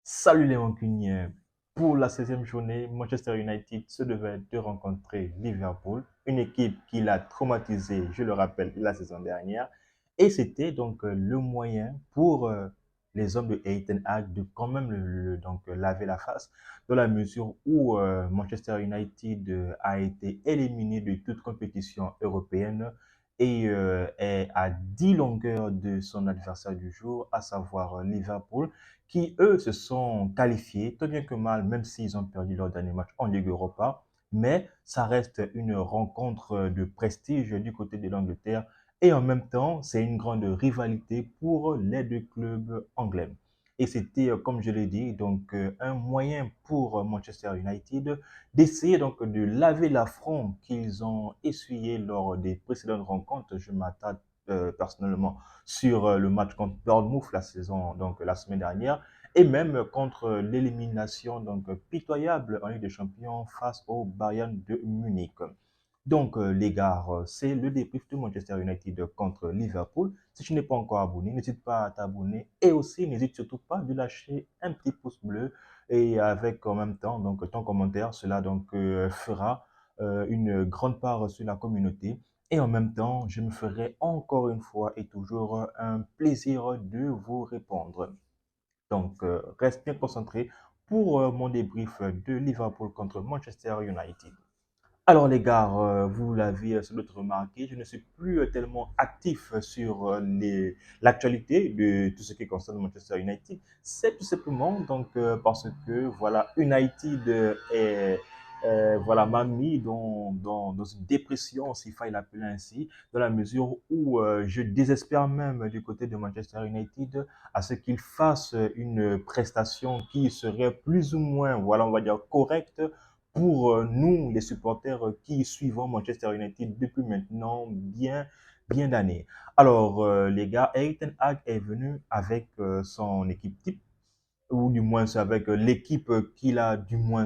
Salut les Mancuniens. Pour la 16e journée, Manchester United se devait de rencontrer Liverpool, une équipe qui l'a traumatisé, je le rappelle, la saison dernière. Et c'était donc le moyen pour les hommes de Ten Hag de quand même laver la face, dans la mesure où Manchester United a été éliminé de toute compétition européenne et est à 10 longueurs de son adversaire du jour, à savoir Liverpool qui, eux, se sont qualifiés, tant bien que mal, même s'ils ont perdu leur dernier match en Ligue Europa. Mais ça reste une rencontre de prestige du côté de l'Angleterre. Et en même temps, c'est une grande rivalité pour les deux clubs anglais. Et c'était, comme je l'ai dit, donc un moyen pour Manchester United d'essayer donc de laver l'affront qu'ils ont essuyé lors des précédentes rencontres. Je m'attarde personnellement sur le match contre Bournemouth la semaine dernière, et même contre l'élimination donc pitoyable en Ligue des Champions face au Bayern de Munich. Donc, les gars, c'est le débrief de Manchester United contre Liverpool. Si tu n'es pas encore abonné, n'hésite pas à t'abonner et aussi n'hésite surtout pas de lâcher un petit pouce bleu et avec en même temps donc ton commentaire. Cela donc fera une grande part sur la communauté. Et en même temps, je me ferai encore une fois et toujours un plaisir de vous répondre. Donc, reste bien concentré pour mon débrief de Liverpool contre Manchester United. Alors les gars, vous l'avez sans doute remarqué, je ne suis plus tellement actif sur l'actualité de tout ce qui concerne Manchester United. C'est tout simplement donc parce que voilà, United m'a mis dans une dépression, s'il fallait l'appeler ainsi, dans la mesure où je désespère même du côté de Manchester United à ce qu'il fasse une prestation qui serait plus ou moins, voilà, on va dire correcte pour nous, les supporters qui suivons Manchester United depuis maintenant bien d'années. Alors, les gars, Erik Ten Hag est venu avec son équipe type, ou du moins avec l'équipe qu'il a du moins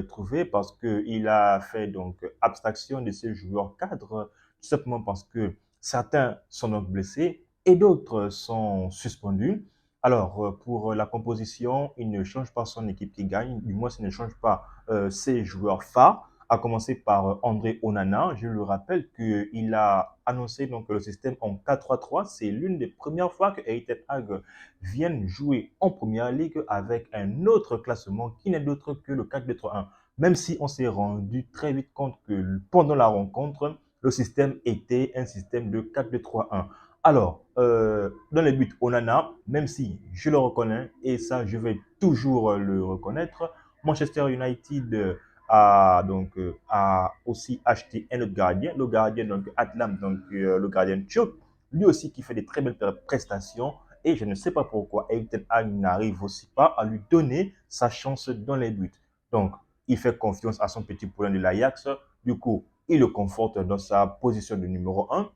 trouvé, parce qu'il a fait donc abstraction de ses joueurs cadres, tout simplement parce que certains sont donc blessés et d'autres sont suspendus. Alors, pour la composition, il ne change pas son équipe qui gagne, du moins, il ne change pas ses joueurs phares, à commencer par André Onana. Je le rappelle qu'il a annoncé donc le système en 4-3-3. C'est l'une des premières fois que Erik Ten Hag viennent jouer en première ligue avec un autre classement qui n'est d'autre que le 4-2-3-1. Même si on s'est rendu très vite compte que pendant la rencontre, le système était un système de 4-2-3-1. Alors, dans les buts, Onana, même si je le reconnais, et ça je vais toujours le reconnaître, Manchester United a aussi acheté un autre gardien, le gardien donc Atlam, donc le gardien turc, lui aussi qui fait des très belles prestations. Et je ne sais pas pourquoi Erik Ten Hag n'arrive aussi pas à lui donner sa chance dans les buts. Donc, il fait confiance à son petit poulain de l'Ajax. Du coup, il le conforte dans sa position de numéro un.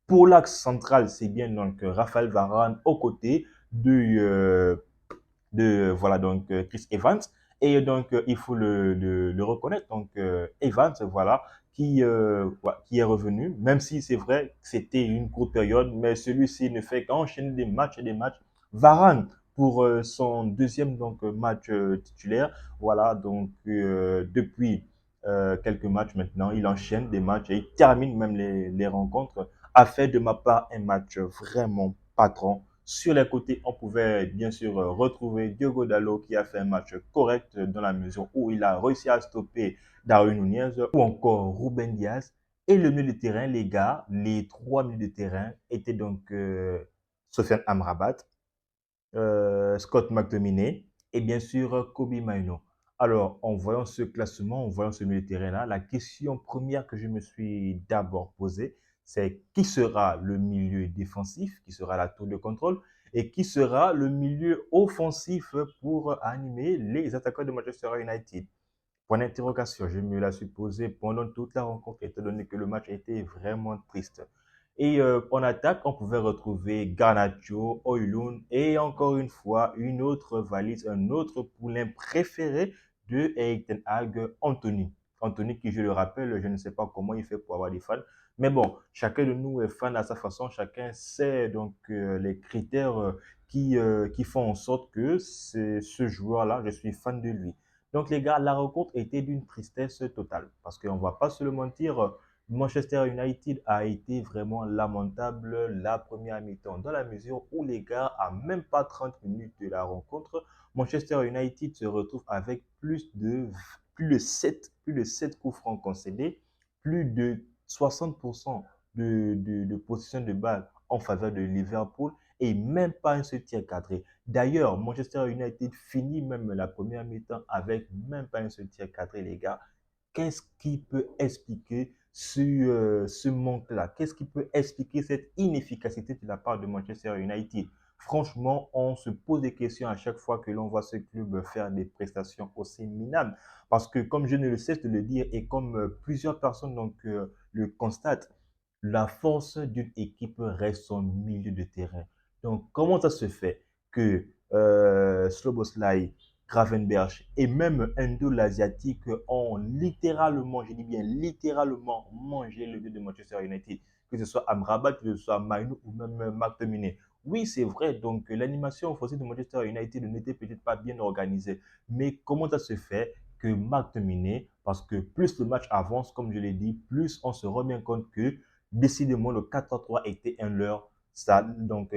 Pour l'axe central, c'est bien donc Raphaël Varane aux côtés de Chris Evans. Et donc, il faut le reconnaître. Donc, Evans, voilà, qui est revenu, même si c'est vrai que c'était une courte période, mais celui-ci ne fait qu'enchaîner des matchs et des matchs. Varane, pour son deuxième donc, match titulaire, voilà, donc depuis quelques matchs maintenant, il enchaîne des matchs et il termine même les rencontres, a fait de ma part un match vraiment patron. Sur les côtés, on pouvait bien sûr retrouver Diogo Dalot qui a fait un match correct dans la mesure où il a réussi à stopper Darwin Nunez ou encore Ruben Diaz. Et le milieu de terrain, les gars, les trois milieux de terrain étaient donc Sofiane Amrabat, Scott McTominay et bien sûr Kobe Maino. Alors, en voyant ce classement, en voyant ce milieu de terrain-là, la question première que je me suis d'abord posée, c'est qui sera le milieu défensif, qui sera la tour de contrôle, et qui sera le milieu offensif pour animer les attaquants de Manchester United. Point d'interrogation, je me la suis posée pendant toute la rencontre, étant donné que le match était vraiment triste. Et en attaque, on pouvait retrouver Garnacho, Højlund et encore une fois, une autre valise, un autre poulain préféré de Erik Ten Hag, Anthony. Anthony qui, je le rappelle, je ne sais pas comment il fait pour avoir des fans. Mais bon, chacun de nous est fan à sa façon, chacun sait donc les critères qui font en sorte que c'est ce joueur-là, je suis fan de lui. Donc les gars, la rencontre était d'une tristesse totale parce qu'on ne va pas se le mentir, Manchester United a été vraiment lamentable la première mi-temps dans la mesure où les gars, à même pas 30 minutes de la rencontre, Manchester United se retrouve avec plus de 7 coups francs concédés, plus de 60% de possession de balle en faveur de Liverpool et même pas un seul tir cadré. D'ailleurs, Manchester United finit même la première mi-temps avec même pas un seul tir cadré, les gars. Qu'est-ce qui peut expliquer ce manque-là? Qu'est-ce qui peut expliquer cette inefficacité de la part de Manchester United? Franchement, on se pose des questions à chaque fois que l'on voit ce club faire des prestations aussi minables. Parce que, comme je ne le cesse de le dire et comme plusieurs personnes le constatent, la force d'une équipe reste son milieu de terrain. Donc, comment ça se fait que Szoboszlai, Gravenberch et même Endo l'Asiatique ont littéralement, je dis bien littéralement, mangé le jeu de Manchester United, que ce soit Amrabat, que ce soit Mainu ou même McTominay. Oui, c'est vrai, donc l'animation offensive de Manchester United n'était peut-être pas bien organisée, mais comment ça se fait que McTominay, parce que plus le match avance, comme je l'ai dit, plus on se rend bien compte que décidément le 4-3 était un leurre. Ça,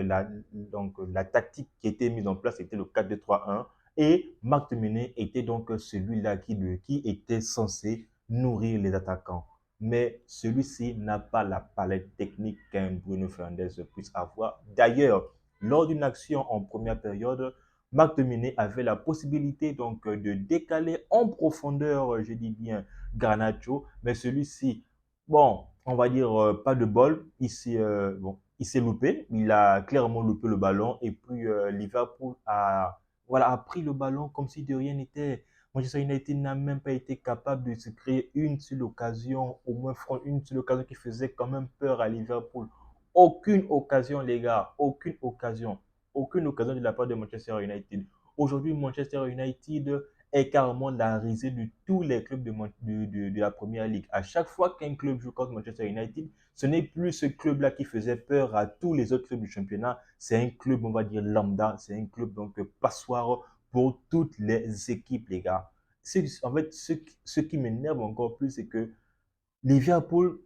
la tactique qui était mise en place était le 4-2-3-1 et McTominay était donc celui-là qui était censé nourrir les attaquants. Mais celui-ci n'a pas la palette technique qu'un Bruno Fernandes puisse avoir. D'ailleurs, lors d'une action en première période, McTominay avait la possibilité donc de décaler en profondeur, je dis bien, Garnacho, mais celui-ci, bon, on va dire pas de bol, il s'est loupé, il a clairement loupé le ballon et puis Liverpool a pris le ballon comme si de rien n'était. Manchester United n'a même pas été capable de se créer une seule occasion, au moins une seule occasion qui faisait quand même peur à Liverpool. Aucune occasion, les gars, aucune occasion. Aucune occasion de la part de Manchester United. Aujourd'hui, Manchester United est carrément la risée de tous les clubs de la première ligue. À chaque fois qu'un club joue contre Manchester United, ce n'est plus ce club-là qui faisait peur à tous les autres clubs du championnat. C'est un club, on va dire, lambda. C'est un club donc passoire pour toutes les équipes, les gars. En fait, ce qui m'énerve encore plus, c'est que Liverpool,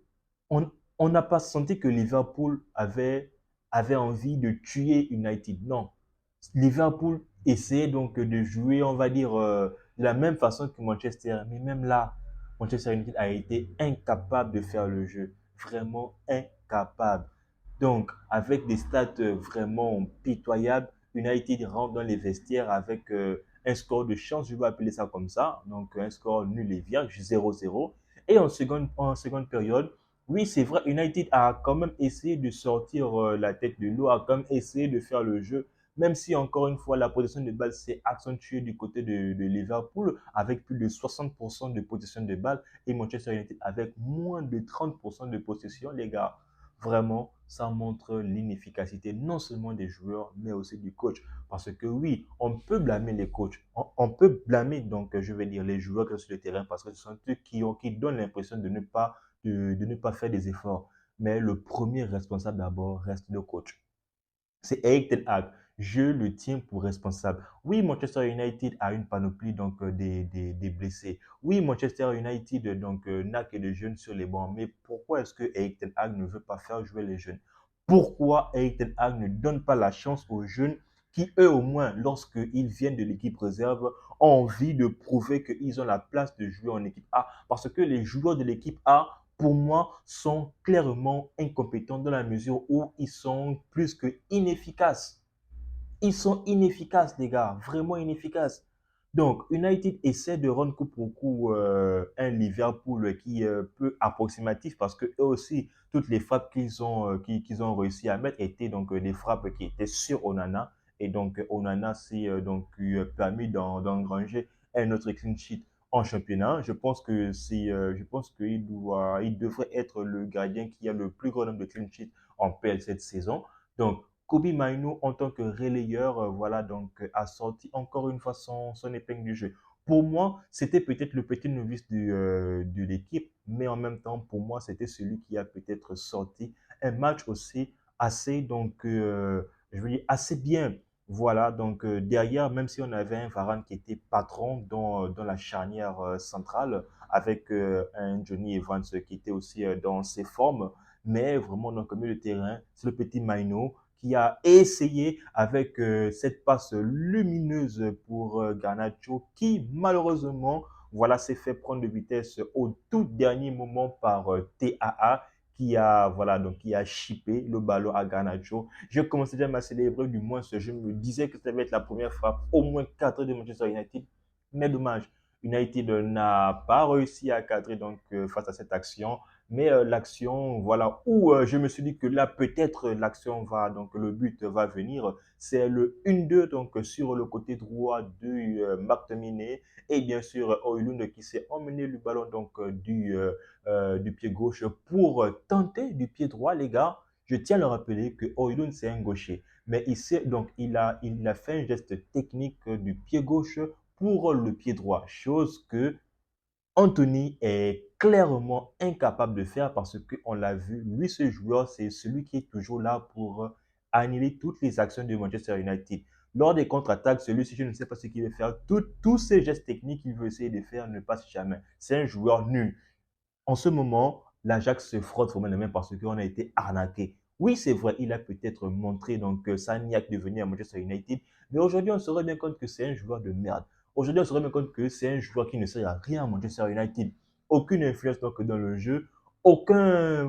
on on n'a pas senti que Liverpool avait envie de tuer United. Non. Liverpool essayait donc de jouer, on va dire, de la même façon que Manchester. Mais même là, Manchester United a été incapable de faire le jeu. Vraiment incapable. Donc, avec des stats vraiment pitoyables, United rentre dans les vestiaires avec un score de chance, je vais appeler ça comme ça. Donc, un score nul et vierge, 0-0. Et en seconde période, oui, c'est vrai, United a quand même essayé de sortir la tête de l'eau, a quand même essayé de faire le jeu, même si encore une fois la possession de balle s'est accentuée du côté de Liverpool avec plus de 60% de possession de balle et Manchester United avec moins de 30% de possession, les gars. Vraiment, ça montre l'inefficacité non seulement des joueurs, mais aussi du coach. Parce que oui, on peut blâmer les coachs, on peut blâmer donc, je vais dire, les joueurs qui sont sur le terrain parce que ce sont eux qui donnent l'impression de ne pas faire des efforts. Mais le premier responsable d'abord reste le coach. C'est Eric Ten Hag. Je le tiens pour responsable. Oui, Manchester United a une panoplie donc des blessés. Oui, Manchester United donc n'a que des jeunes sur les bancs. Mais pourquoi est-ce que Eric Ten Hag ne veut pas faire jouer les jeunes? Pourquoi Eric Ten Hag ne donne pas la chance aux jeunes qui, eux au moins, lorsqu'ils viennent de l'équipe réserve, ont envie de prouver qu'ils ont la place de jouer en équipe A? Parce que les joueurs de l'équipe A pour moi, sont clairement incompétents dans la mesure où ils sont plus que inefficaces. Ils sont inefficaces, les gars, vraiment inefficaces. Donc, United essaie de rendre coup pour coup un Liverpool qui est peu approximatif parce que eux aussi, toutes les frappes qu'ils ont réussi à mettre étaient donc des frappes qui étaient sur Onana. Et donc, Onana s'est donc permis d'engranger un autre clean sheet en championnat. Je pense il devrait être le gardien qui a le plus grand nombre de clean sheets en PL cette saison. Donc, Kobe Mainu, en tant que relayeur, voilà, donc, a sorti encore une fois son épingle du jeu. Pour moi, c'était peut-être le petit novice de l'équipe, mais en même temps, pour moi, c'était celui qui a peut-être sorti un match aussi assez, donc, je veux dire, assez bien. Voilà, donc derrière, même si on avait un Varane qui était patron dans la charnière centrale, avec un Johnny Evans qui était aussi dans ses formes, mais vraiment, donc, au milieu de terrain, c'est le petit Maino qui a essayé avec cette passe lumineuse pour Garnacho, qui malheureusement, voilà, s'est fait prendre de vitesse au tout dernier moment par TAA, qui a, voilà, donc, qui a chippé le ballon à Garnacho. Je commençais déjà à célébrer, du moins, je me disais que ça devait être la première frappe, au moins 4 de Manchester United, mais dommage. United n'a pas réussi à cadrer donc face à cette action, mais l'action, voilà, où je me suis dit que là, peut-être l'action va, donc le but va venir. C'est le 1-2, donc sur le côté droit de McTominay. Et bien sûr, Højlund qui s'est emmené le ballon donc du pied gauche pour tenter du pied droit, les gars. Je tiens à le rappeler que Højlund, c'est un gaucher. Mais il a fait un geste technique du pied gauche pour le pied droit. Chose que Anthony est clairement incapable de faire parce qu'on l'a vu, lui, ce joueur, c'est celui qui est toujours là pour annuler toutes les actions de Manchester United. Lors des contre-attaques, celui-ci, je ne sais pas ce qu'il veut faire. Tous ces gestes techniques qu'il veut essayer de faire ne passent jamais. C'est un joueur nul. En ce moment, l'Ajax se frotte vraiment les mains parce qu'on a été arnaqué. Oui, c'est vrai, il a peut-être montré donc Sagnac de venir à Manchester United, mais aujourd'hui, on se rend bien compte que c'est un joueur de merde. Aujourd'hui, on se rend bien compte que c'est un joueur qui ne sert à rien à Manchester United. Aucune influence donc dans le jeu, aucun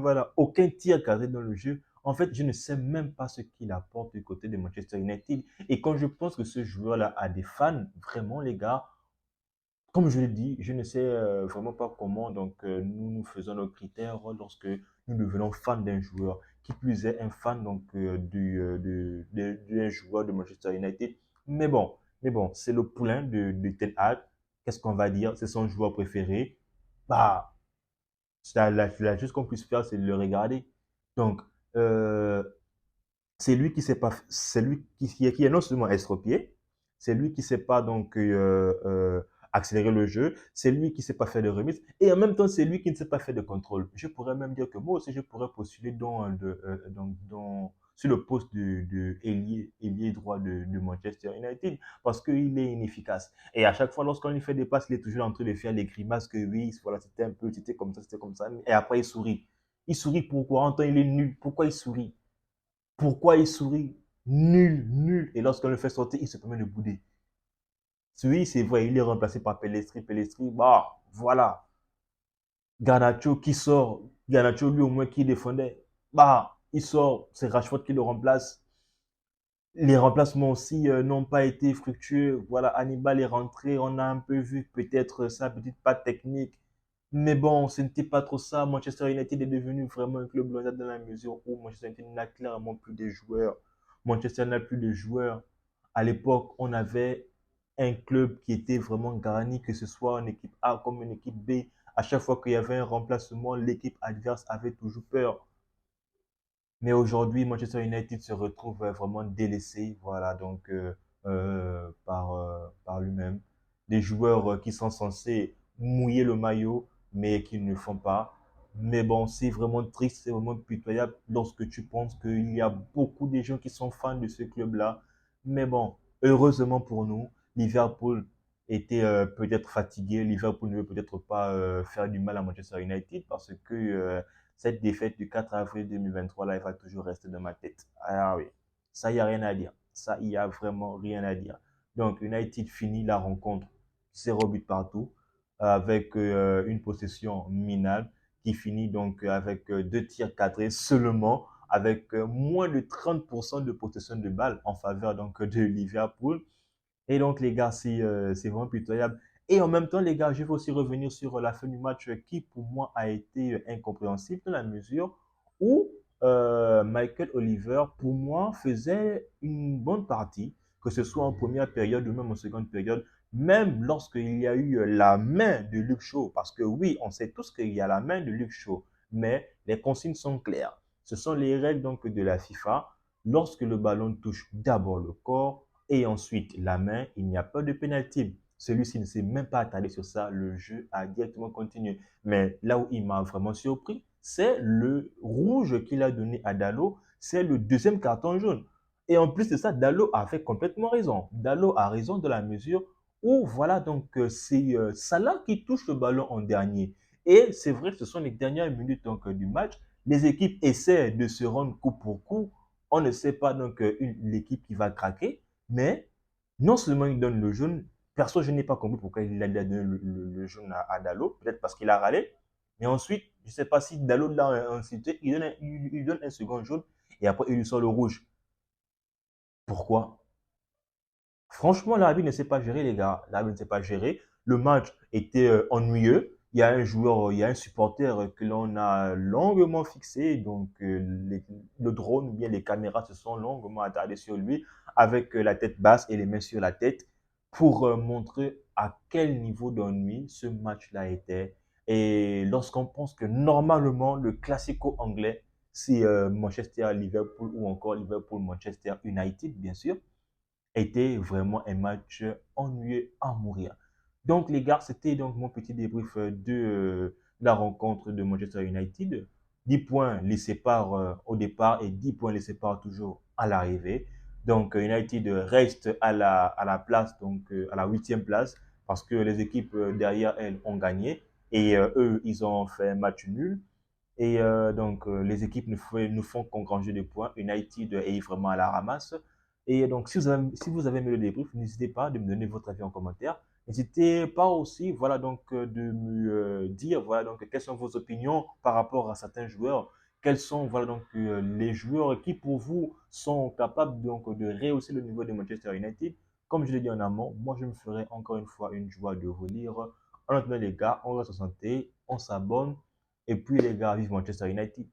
tir cadré dans le jeu. En fait, je ne sais même pas ce qu'il apporte du côté de Manchester United. Et quand je pense que ce joueur-là a des fans, vraiment les gars, comme je l'ai dit, je ne sais vraiment pas comment donc nous faisons nos critères lorsque nous devenons fans d'un joueur. Qui plus est, un fan donc d'un joueur de Manchester United. Mais bon, c'est le poulain de Ten Hag. Qu'est-ce qu'on va dire? C'est son joueur préféré. Bah, la chose qu'on puisse faire, c'est de le regarder. Donc, euh, c'est lui qui est non seulement estropié, c'est lui qui ne sait pas donc accélérer le jeu, c'est lui qui ne sait pas faire de remise, et en même temps, c'est lui qui ne sait pas faire de contrôle. Je pourrais même dire que moi aussi, je pourrais postuler sur le poste de ailier droit de Manchester United, parce qu'il est inefficace. Et à chaque fois, lorsqu'on lui fait des passes, il est toujours en train de faire des grimaces que oui, voilà, c'était comme ça, et après, il sourit. Il sourit pourquoi? En temps, il est nul. Pourquoi il sourit? Pourquoi il sourit? Nul, nul. Et lorsqu'on le fait sortir, il se permet de bouder. Oui, c'est vrai, il est remplacé par Pellestri. Pellestri, bah, voilà. Garnacho qui sort. Garnacho, lui, au moins, qui défendait. Bah, il sort. C'est Rashford qui le remplace. Les remplacements aussi n'ont pas été fructueux. Voilà, Hannibal est rentré. On a un peu vu peut-être ça, peut-être pas technique. Mais bon, ce n'était pas trop ça. Manchester United est devenu vraiment un club lointain dans la mesure où Manchester United n'a clairement plus de joueurs. Manchester n'a plus de joueurs. À l'époque, on avait un club qui était vraiment garni, que ce soit en équipe A comme en équipe B. À chaque fois qu'il y avait un remplacement, l'équipe adverse avait toujours peur. Mais aujourd'hui, Manchester United se retrouve vraiment délaissé, voilà, donc par lui-même. Des joueurs qui sont censés mouiller le maillot, mais qui ne le font pas. Mais bon, c'est vraiment triste, c'est vraiment pitoyable lorsque tu penses qu'il y a beaucoup de gens qui sont fans de ce club-là. Mais bon, heureusement pour nous, Liverpool était peut-être fatigué. Liverpool ne veut peut-être pas faire du mal à Manchester United parce que cette défaite du 4 avril 2023, là, elle va toujours rester dans ma tête. Ah oui, ça, il n'y a rien à dire. Ça, il n'y a vraiment rien à dire. Donc, United finit la rencontre 0 but partout, avec une possession minable, qui finit donc avec 2 tirs cadrés seulement, avec moins de 30% de possession de balle en faveur donc de Liverpool. Et donc, les gars, c'est vraiment pitoyable. Et en même temps, les gars, je vais aussi revenir sur la fin du match qui, pour moi, a été incompréhensible dans la mesure où Michael Oliver, pour moi, faisait une bonne partie, que ce soit en première période ou même en seconde période, même lorsqu'il y a eu la main de Luke Shaw. Parce que oui, on sait tous qu'il y a la main de Luke Shaw, mais les consignes sont claires. Ce sont les règles donc de la FIFA. Lorsque le ballon touche d'abord le corps, et ensuite la main, il n'y a pas de pénalty. celui-ci ne s'est même pas attardé sur ça. Le jeu a directement continué. Mais là où il m'a vraiment surpris, c'est le rouge qu'il a donné à Dalot. C'est le deuxième carton jaune. Et en plus de ça, Dalot a fait complètement raison. Dalot a raison dans la mesure où, voilà, donc c'est Salah qui touche le ballon en dernier. Et c'est vrai que ce sont les dernières minutes donc, du match. Les équipes essaient de se rendre coup pour coup. On ne sait pas donc l'équipe qui va craquer, mais non seulement il donne le jaune, perso, je n'ai pas compris pourquoi il a donné le jaune à Dalot, peut-être parce qu'il a râlé, mais ensuite, je ne sais pas si Dalot l'a incité, il donne un second jaune et après il lui sort le rouge. Pourquoi? Franchement, l'arbitre ne sait pas gérer, les gars. L'arbitre ne sait pas gérer. Le match était ennuyeux. Il y a un joueur, il y a un supporter que l'on a longuement fixé. Donc, le drone ou bien les caméras se sont longuement attardées sur lui avec la tête basse et les mains sur la tête pour montrer à quel niveau d'ennui ce match-là était. Et lorsqu'on pense que normalement, le classico anglais, c'est Manchester-Liverpool ou encore Liverpool-Manchester United, bien sûr, était vraiment un match ennuyeux à mourir. Donc, les gars, c'était donc mon petit débrief de la rencontre de Manchester United. 10 points les séparent au départ et 10 points les séparent toujours à l'arrivée. Donc, United reste à la place, donc à la huitième place, parce que les équipes derrière elles ont gagné et eux, ils ont fait un match nul. Et donc, les équipes ne font qu'engranger des points. United est vraiment à la ramasse. Et donc, si vous avez aimé le débrief, n'hésitez pas de me donner votre avis en commentaire. N'hésitez pas aussi, voilà, donc, de me dire, voilà, donc, quelles sont vos opinions par rapport à certains joueurs. Quels sont, voilà, donc, les joueurs qui, pour vous, sont capables, donc, de rehausser le niveau de Manchester United. Comme je l'ai dit en amont, moi, je me ferai encore une fois une joie de vous lire. En attendant, les gars, on reste en santé, on s'abonne. Et puis, les gars, vive Manchester United.